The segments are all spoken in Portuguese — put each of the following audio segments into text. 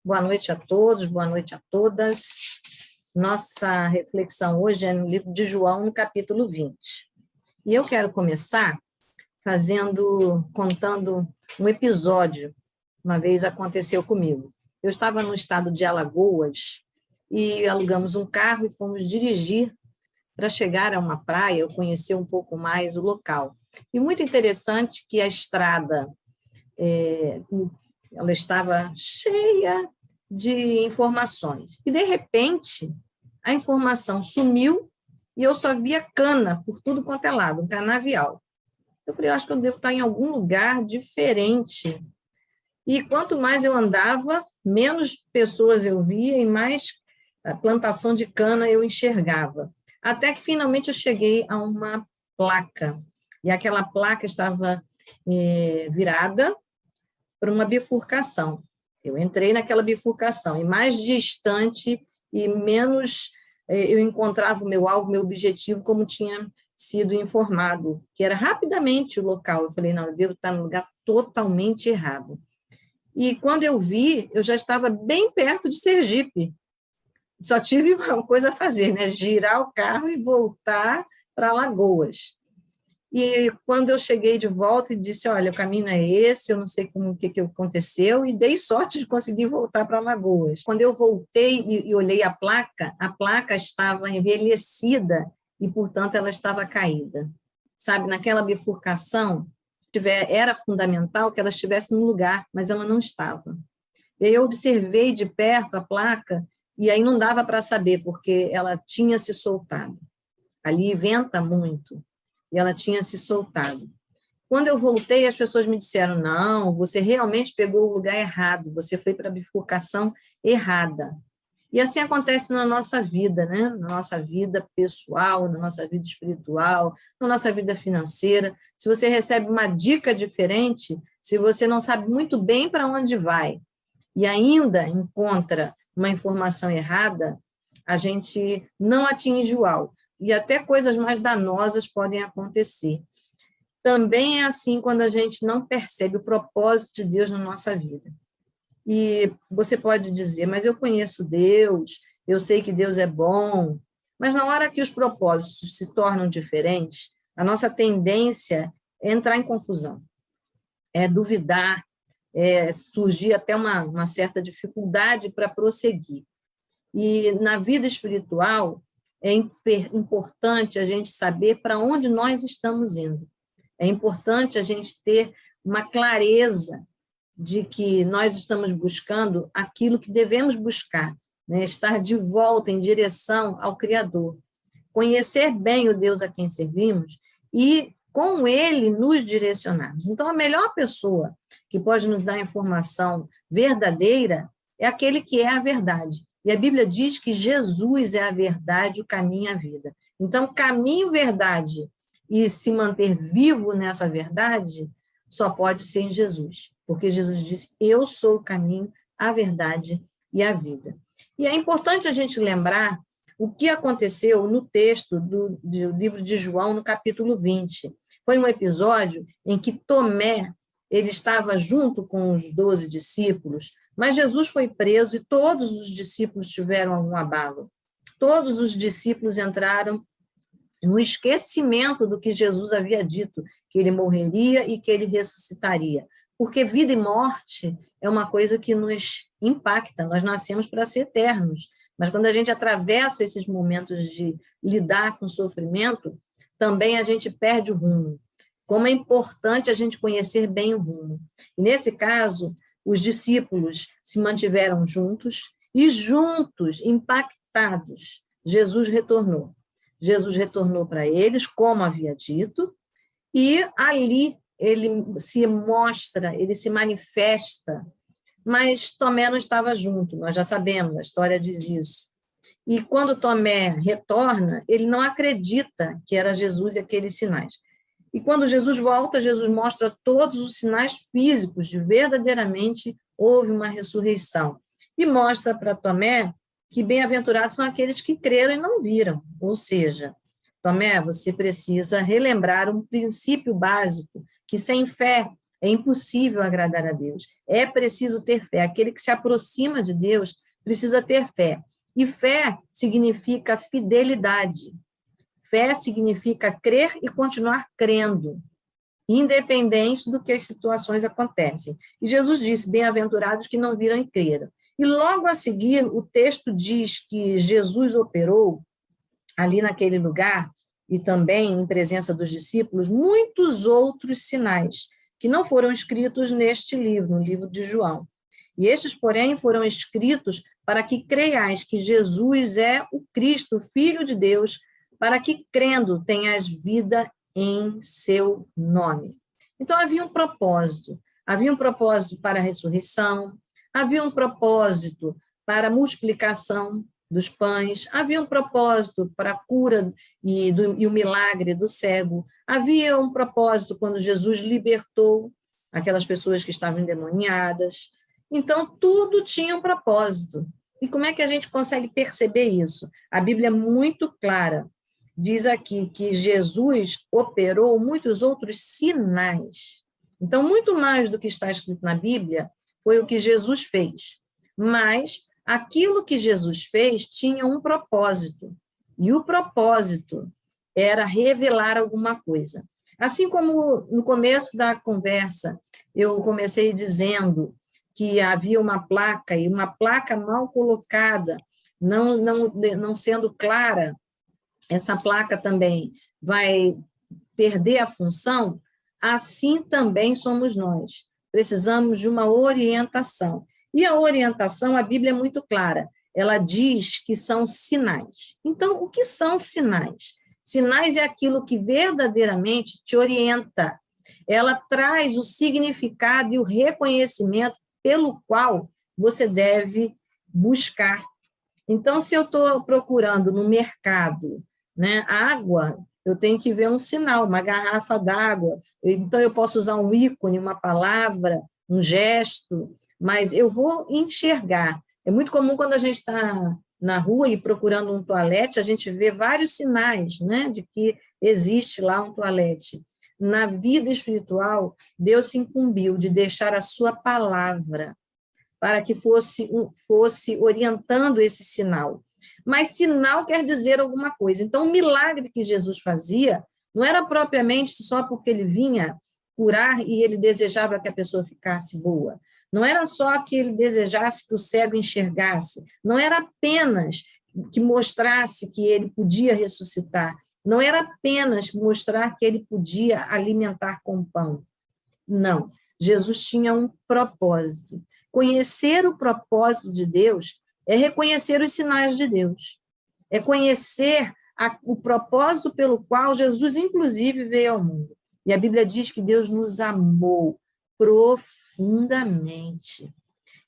Boa noite a todos, boa noite a todas. Nossa reflexão hoje é no livro de João, no capítulo 20. E eu quero começar contando um episódio, uma vez aconteceu comigo. Eu estava no estado de Alagoas e alugamos um carro e fomos dirigir para chegar a uma praia, eu conhecer um pouco mais o local. E muito interessante que a estrada ela estava cheia de informações. E, de repente, a informação sumiu e eu só via cana por tudo quanto é lado, um canavial. Eu falei, eu acho que eu devo estar em algum lugar diferente. E quanto mais eu andava, menos pessoas eu via e mais a plantação de cana eu enxergava. Até que, finalmente, eu cheguei a uma placa. E aquela placa estava virada para uma bifurcação. Eu entrei naquela bifurcação, e mais distante e menos eu encontrava o meu alvo, meu objetivo, como tinha sido informado, que era rapidamente o local. Eu falei, não, eu devo estar no lugar totalmente errado. E quando eu vi, eu já estava bem perto de Sergipe. Só tive uma coisa a fazer, né? Girar o carro e voltar para Alagoas. E quando eu cheguei de volta e disse, olha, o caminho é esse, eu não sei o que aconteceu, e dei sorte de conseguir voltar para Alagoas. Quando eu voltei e olhei a placa estava envelhecida e, portanto, ela estava caída. Sabe, naquela bifurcação, era fundamental que ela estivesse no lugar, mas ela não estava. E aí eu observei de perto a placa, e aí não dava para saber, porque ela tinha se soltado. Ali venta muito. E ela tinha se soltado. Quando eu voltei, as pessoas me disseram, não, você realmente pegou o lugar errado, você foi para a bifurcação errada. E assim acontece na nossa vida, né? Na nossa vida pessoal, na nossa vida espiritual, na nossa vida financeira. Se você recebe uma dica diferente, se você não sabe muito bem para onde vai e ainda encontra uma informação errada, a gente não atinge o alvo. E até coisas mais danosas podem acontecer. Também é assim quando a gente não percebe o propósito de Deus na nossa vida. E você pode dizer, mas eu conheço Deus, eu sei que Deus é bom, mas na hora que os propósitos se tornam diferentes, a nossa tendência é entrar em confusão, é duvidar, é surgir até uma certa dificuldade para prosseguir. E na vida espiritual, é importante a gente saber para onde nós estamos indo. É importante a gente ter uma clareza de que nós estamos buscando aquilo que devemos buscar, né? Estar de volta em direção ao Criador. Conhecer bem o Deus a quem servimos e, com Ele, nos direcionarmos. Então, a melhor pessoa que pode nos dar informação verdadeira é aquele que é a verdade. E a Bíblia diz que Jesus é a verdade, o caminho e a vida. Então, caminho, verdade e se manter vivo nessa verdade só pode ser em Jesus. Porque Jesus disse, eu sou o caminho, a verdade e a vida. E é importante a gente lembrar o que aconteceu no texto do livro de João, no capítulo 20. Foi um episódio em que Tomé, ele estava junto com os 12 discípulos, mas Jesus foi preso e todos os discípulos tiveram algum abalo. Todos os discípulos entraram no esquecimento do que Jesus havia dito, que ele morreria e que ele ressuscitaria. Porque vida e morte é uma coisa que nos impacta, nós nascemos para ser eternos, mas quando a gente atravessa esses momentos de lidar com o sofrimento, também a gente perde o rumo. Como é importante a gente conhecer bem o rumo. E nesse caso, os discípulos se mantiveram juntos e juntos, impactados, Jesus retornou. Jesus retornou para eles, como havia dito, e ali ele se mostra, ele se manifesta, mas Tomé não estava junto, nós já sabemos, a história diz isso. E quando Tomé retorna, ele não acredita que era Jesus e aqueles sinais. E quando Jesus volta, Jesus mostra todos os sinais físicos de verdadeiramente houve uma ressurreição. E mostra para Tomé que bem-aventurados são aqueles que creram e não viram. Ou seja, Tomé, você precisa relembrar um princípio básico, que sem fé é impossível agradar a Deus. É preciso ter fé. Aquele que se aproxima de Deus precisa ter fé. E fé significa fidelidade. Fé significa crer e continuar crendo, independente do que as situações acontecem. E Jesus disse, bem-aventurados que não viram e creram. E logo a seguir, o texto diz que Jesus operou ali naquele lugar, e também em presença dos discípulos, muitos outros sinais, que não foram escritos neste livro, no livro de João. E estes, porém, foram escritos para que creiais que Jesus é o Cristo, o Filho de Deus, para que, crendo, tenhas vida em seu nome. Então, havia um propósito para a ressurreição, havia um propósito para a multiplicação dos pães, havia um propósito para a cura e o milagre do cego, havia um propósito quando Jesus libertou aquelas pessoas que estavam endemoniadas. Então, tudo tinha um propósito. E como é que a gente consegue perceber isso? A Bíblia é muito clara. Diz aqui que Jesus operou muitos outros sinais. Então, muito mais do que está escrito na Bíblia foi o que Jesus fez. Mas aquilo que Jesus fez tinha um propósito. E o propósito era revelar alguma coisa. Assim como no começo da conversa, eu comecei dizendo que havia uma placa, e uma placa mal colocada, não sendo clara, essa placa também vai perder a função, assim também somos nós. Precisamos de uma orientação. E a orientação, a Bíblia é muito clara, ela diz que são sinais. Então, o que são sinais? Sinais é aquilo que verdadeiramente te orienta. Ela traz o significado e o reconhecimento pelo qual você deve buscar. Então, se eu estou procurando no mercado, né, água, eu tenho que ver um sinal, uma garrafa d'água. Então, eu posso usar um ícone, uma palavra, um gesto, mas eu vou enxergar. É muito comum quando a gente está na rua e procurando um toalete, a gente vê vários sinais, né, de que existe lá um toalete. Na vida espiritual, Deus se incumbiu de deixar a sua palavra para que fosse orientando esse sinal. Mas sinal quer dizer alguma coisa. Então, o milagre que Jesus fazia não era propriamente só porque ele vinha curar e ele desejava que a pessoa ficasse boa. Não era só que ele desejasse que o cego enxergasse. Não era apenas que mostrasse que ele podia ressuscitar. Não era apenas mostrar que ele podia alimentar com pão. Não. Jesus tinha um propósito. Conhecer o propósito de Deus é reconhecer os sinais de Deus. É conhecer o propósito pelo qual Jesus, inclusive, veio ao mundo. E a Bíblia diz que Deus nos amou profundamente.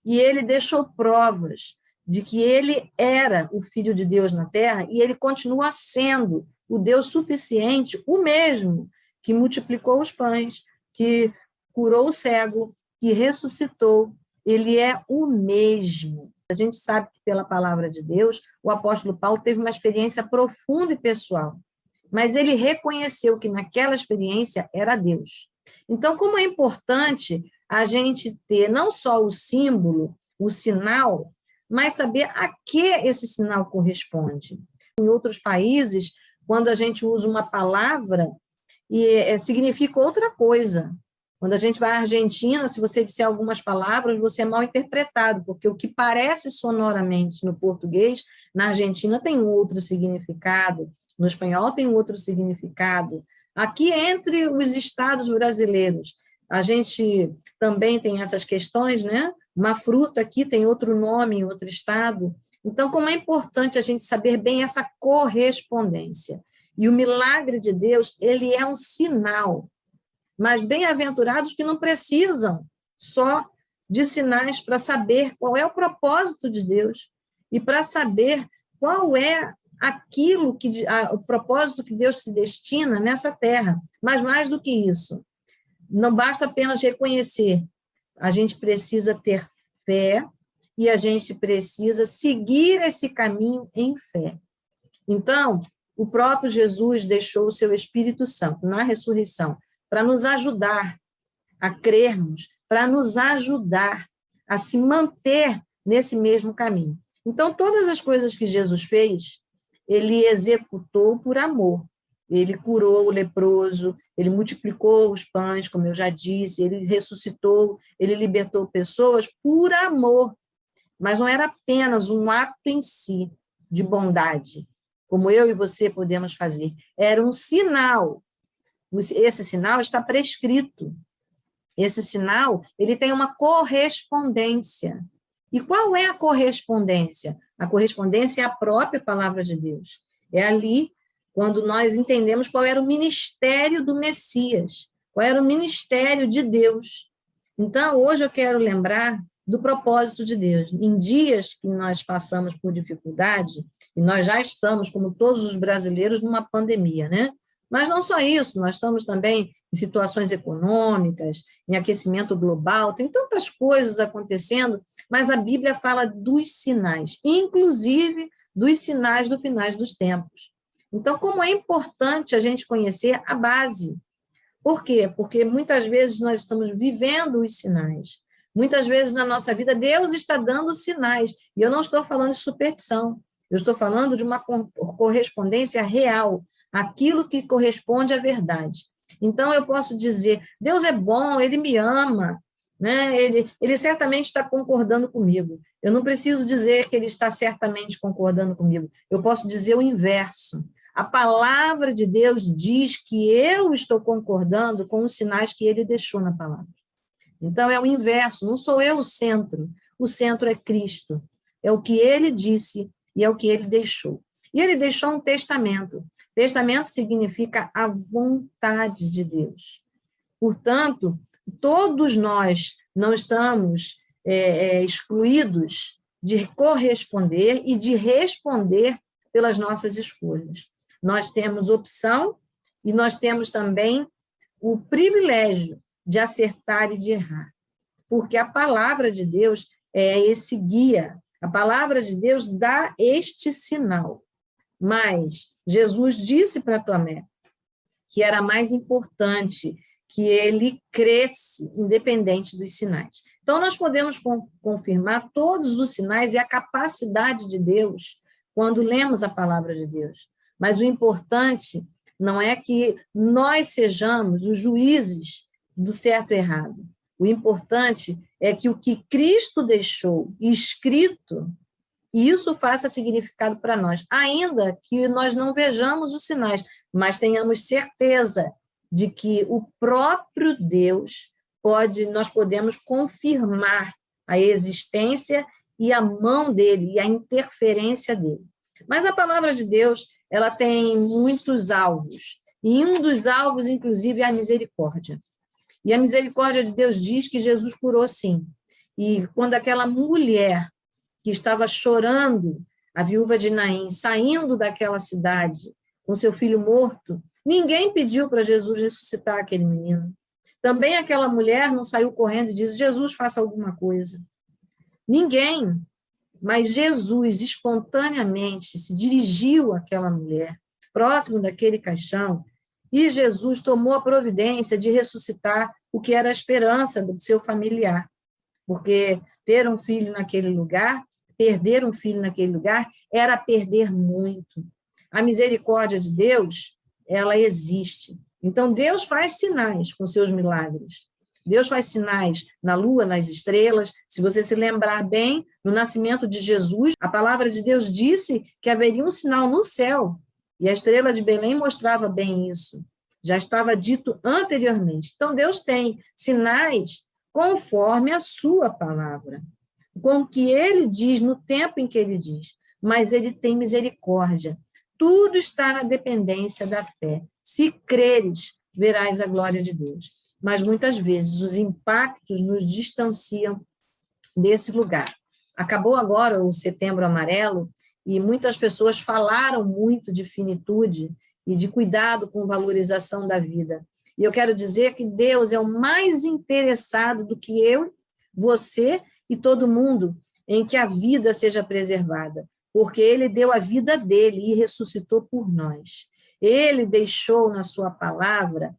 E ele deixou provas de que ele era o Filho de Deus na Terra e ele continua sendo o Deus suficiente, o mesmo que multiplicou os pães, que curou o cego, que ressuscitou. Ele é o mesmo. A gente sabe que, pela palavra de Deus, o apóstolo Paulo teve uma experiência profunda e pessoal, mas ele reconheceu que naquela experiência era Deus. Então, como é importante a gente ter não só o símbolo, o sinal, mas saber a que esse sinal corresponde. Em outros países, quando a gente usa uma palavra, significa outra coisa. Quando a gente vai à Argentina, se você disser algumas palavras, você é mal interpretado, porque o que parece sonoramente no português, na Argentina tem um outro significado, no espanhol tem um outro significado. Aqui, entre os estados brasileiros, a gente também tem essas questões, né? Uma fruta aqui tem outro nome em outro estado. Então, como é importante a gente saber bem essa correspondência. E o milagre de Deus, ele é um sinal. Mas bem-aventurados que não precisam só de sinais para saber qual é o propósito de Deus e para saber qual é o propósito que Deus se destina nessa terra. Mas mais do que isso, não basta apenas reconhecer, a gente precisa ter fé e a gente precisa seguir esse caminho em fé. Então, o próprio Jesus deixou o seu Espírito Santo na ressurreição para nos ajudar a crermos, para nos ajudar a se manter nesse mesmo caminho. Então, todas as coisas que Jesus fez, ele executou por amor. Ele curou o leproso, ele multiplicou os pães, como eu já disse, ele ressuscitou, ele libertou pessoas por amor. Mas não era apenas um ato em si de bondade, como eu e você podemos fazer. Era um sinal. Esse sinal está prescrito. Esse sinal, ele tem uma correspondência. E qual é a correspondência? A correspondência é a própria palavra de Deus. É ali quando nós entendemos qual era o ministério do Messias, qual era o ministério de Deus. Então, hoje eu quero lembrar do propósito de Deus. Em dias que nós passamos por dificuldade, e nós já estamos, como todos os brasileiros, numa pandemia, né? Mas não só isso, nós estamos também em situações econômicas, em aquecimento global, tem tantas coisas acontecendo, mas a Bíblia fala dos sinais, inclusive dos sinais do final dos tempos. Então, como é importante a gente conhecer a base. Por quê? Porque muitas vezes nós estamos vivendo os sinais. Muitas vezes na nossa vida, Deus está dando sinais. E eu não estou falando de superstição. Eu estou falando de uma correspondência real, aquilo que corresponde à verdade. Então, eu posso dizer, Deus é bom, Ele me ama, né? Ele certamente está concordando comigo. Eu não preciso dizer que Ele está certamente concordando comigo. Eu posso dizer o inverso. A palavra de Deus diz que eu estou concordando com os sinais que Ele deixou na palavra. Então, é o inverso, não sou eu o centro é Cristo. É o que Ele disse e é o que Ele deixou. E Ele deixou um testamento. Testamento significa a vontade de Deus. Portanto, todos nós não estamos excluídos de corresponder e de responder pelas nossas escolhas. Nós temos opção e nós temos também o privilégio de acertar e de errar, porque a palavra de Deus é esse guia, a palavra de Deus dá este sinal. Mas Jesus disse para Tomé que era mais importante que ele cresce independente dos sinais. Então, nós podemos confirmar todos os sinais e a capacidade de Deus quando lemos a palavra de Deus. Mas o importante não é que nós sejamos os juízes do certo e errado. O importante é que o que Cristo deixou escrito, isso faça significado para nós, ainda que nós não vejamos os sinais, mas tenhamos certeza de que o próprio Deus nós podemos confirmar a existência e a mão dele, e a interferência dele. Mas a palavra de Deus, ela tem muitos alvos, e um dos alvos, inclusive, é a misericórdia. E a misericórdia de Deus diz que Jesus curou sim. E quando aquela mulher que estava chorando, a viúva de Naim, saindo daquela cidade com seu filho morto, ninguém pediu para Jesus ressuscitar aquele menino. Também aquela mulher não saiu correndo e disse, Jesus, faça alguma coisa. Ninguém. Mas Jesus, espontaneamente, se dirigiu àquela mulher, próximo daquele caixão, e Jesus tomou a providência de ressuscitar o que era a esperança do seu familiar. Porque ter um filho naquele lugar, perder um filho naquele lugar, era perder muito. A misericórdia de Deus, ela existe. Então, Deus faz sinais com seus milagres. Deus faz sinais na lua, nas estrelas. Se você se lembrar bem, no nascimento de Jesus, a palavra de Deus disse que haveria um sinal no céu. E a estrela de Belém mostrava bem isso. Já estava dito anteriormente. Então, Deus tem sinais conforme a sua palavra, com o que ele diz no tempo em que ele diz. Mas ele tem misericórdia. Tudo está na dependência da fé. Se creres, verás a glória de Deus. Mas muitas vezes os impactos nos distanciam desse lugar. Acabou agora o Setembro Amarelo e muitas pessoas falaram muito de finitude e de cuidado com valorização da vida. E eu quero dizer que Deus é o mais interessado do que eu, você e todo mundo em que a vida seja preservada, porque Ele deu a vida dele e ressuscitou por nós. Ele deixou na sua palavra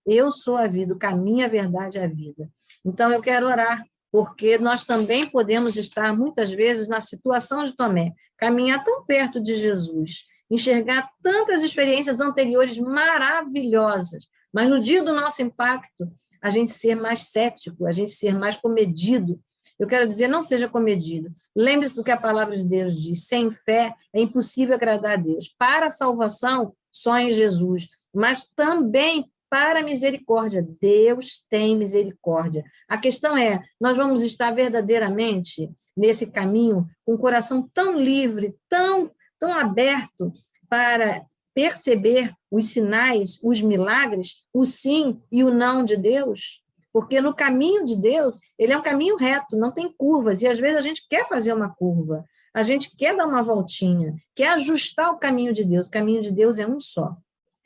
Eu sou a vida, o caminho, a verdade e a vida. Então, eu quero orar, porque nós também podemos estar, muitas vezes, na situação de Tomé, caminhar tão perto de Jesus, enxergar tantas experiências anteriores maravilhosas, mas no dia do nosso impacto, a gente ser mais cético, a gente ser mais comedido. Eu quero dizer, não seja comedido. Lembre-se do que a palavra de Deus diz, sem fé é impossível agradar a Deus. Para a salvação, só em Jesus, mas também para a misericórdia. Deus tem misericórdia. A questão é, nós vamos estar verdadeiramente nesse caminho com o coração tão livre, tão aberto para perceber os sinais, os milagres, o sim e o não de Deus? Porque no caminho de Deus, ele é um caminho reto, não tem curvas, e às vezes a gente quer fazer uma curva, a gente quer dar uma voltinha, quer ajustar o caminho de Deus. O caminho de Deus é um só,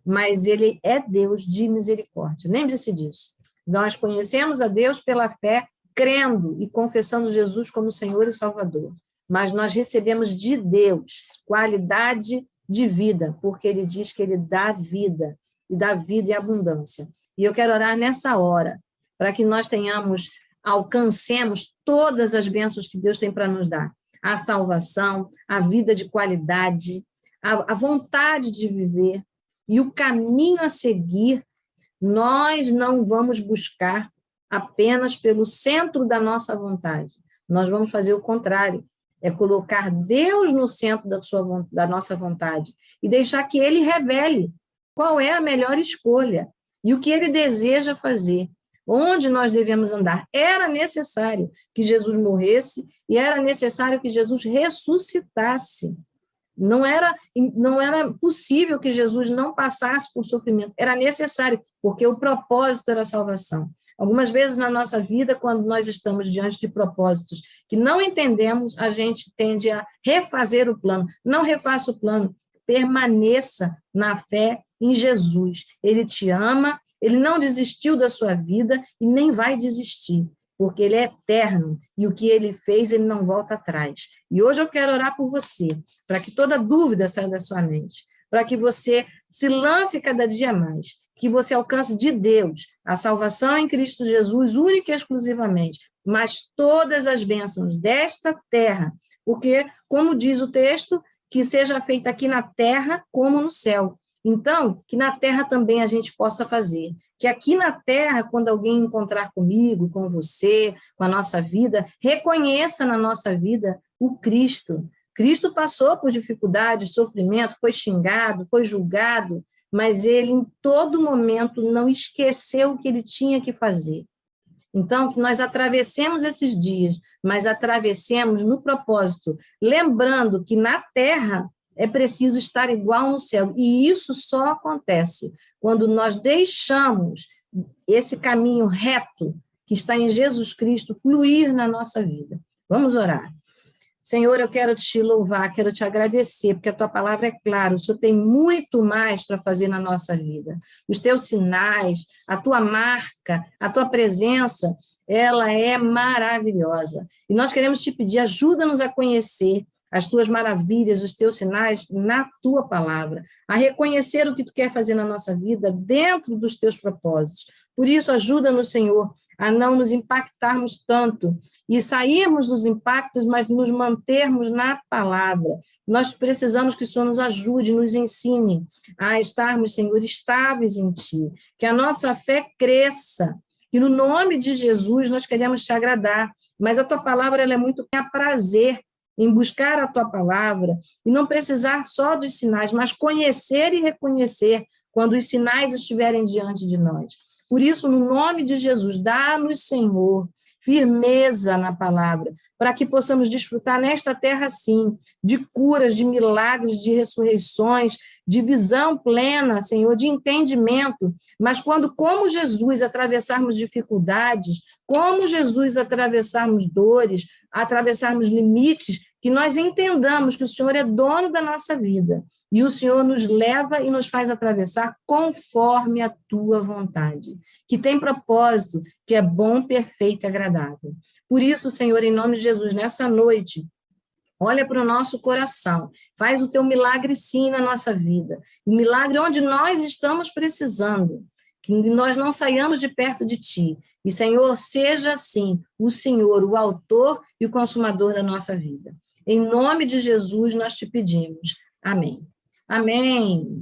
mas ele é Deus de misericórdia. Lembre-se disso. Nós conhecemos a Deus pela fé, crendo e confessando Jesus como Senhor e Salvador, mas nós recebemos de Deus qualidade de vida, porque ele diz que ele dá vida, e dá vida e abundância. E eu quero orar nessa hora, para que nós alcancemos todas as bênçãos que Deus tem para nos dar. A salvação, a vida de qualidade, a vontade de viver e o caminho a seguir. Nós não vamos buscar apenas pelo centro da nossa vontade. Nós vamos fazer o contrário. É colocar Deus no centro da nossa vontade e deixar que Ele revele qual é a melhor escolha e o que Ele deseja fazer, onde nós devemos andar. Era necessário que Jesus morresse e era necessário que Jesus ressuscitasse. Não era possível que Jesus não passasse por sofrimento. Era necessário, porque o propósito era a salvação. Algumas vezes na nossa vida, quando nós estamos diante de propósitos que não entendemos, a gente tende a refazer o plano. Não refaça o plano, permaneça na fé em Jesus. Ele te ama, ele não desistiu da sua vida e nem vai desistir, porque ele é eterno e o que ele fez, ele não volta atrás. E hoje eu quero orar por você, para que toda dúvida saia da sua mente, para que você se lance cada dia mais, que você alcance de Deus a salvação em Cristo Jesus, única e exclusivamente, mas todas as bênçãos desta terra, porque, como diz o texto, que seja feita aqui na terra como no céu. Então, que na terra também a gente possa fazer. Que aqui na terra, quando alguém encontrar comigo, com você, com a nossa vida, reconheça na nossa vida o Cristo. Cristo passou por dificuldade, sofrimento, foi xingado, foi julgado, mas ele, em todo momento, não esqueceu o que ele tinha que fazer. Então, que nós atravessemos esses dias, mas atravessemos no propósito, lembrando que na terra é preciso estar igual no céu, e isso só acontece quando nós deixamos esse caminho reto que está em Jesus Cristo fluir na nossa vida. Vamos orar. Senhor, eu quero te louvar, quero te agradecer, porque a tua palavra é clara, o Senhor tem muito mais para fazer na nossa vida. Os teus sinais, a tua marca, a tua presença, ela é maravilhosa. E nós queremos te pedir, ajuda-nos a conhecer as tuas maravilhas, os teus sinais na tua palavra, a reconhecer o que tu quer fazer na nossa vida dentro dos teus propósitos. Por isso, ajuda-nos, Senhor, a não nos impactarmos tanto e sairmos dos impactos, mas nos mantermos na palavra. Nós precisamos que o Senhor nos ajude, nos ensine a estarmos, Senhor, estáveis em Ti, que a nossa fé cresça, que no nome de Jesus nós queremos Te agradar, mas a Tua palavra ela é muito a prazer em buscar a Tua palavra e não precisar só dos sinais, mas conhecer e reconhecer quando os sinais estiverem diante de nós. Por isso, no nome de Jesus, dá-nos, Senhor, firmeza na palavra, para que possamos desfrutar nesta terra, sim, de curas, de milagres, de ressurreições, de visão plena, Senhor, de entendimento, mas quando, como Jesus, atravessarmos dificuldades, como Jesus, atravessarmos dores, atravessarmos limites, que nós entendamos que o Senhor é dono da nossa vida, e o Senhor nos leva e nos faz atravessar conforme a tua vontade, que tem propósito, que é bom, perfeito e agradável. Por isso, Senhor, em nome de Jesus, nessa noite, olha para o nosso coração, faz o teu milagre sim na nossa vida, o milagre onde nós estamos precisando. que nós não saiamos de perto de Ti. E, Senhor, seja assim o Senhor, o autor e o consumador da nossa vida. Em nome de Jesus, nós te pedimos. Amém. Amém.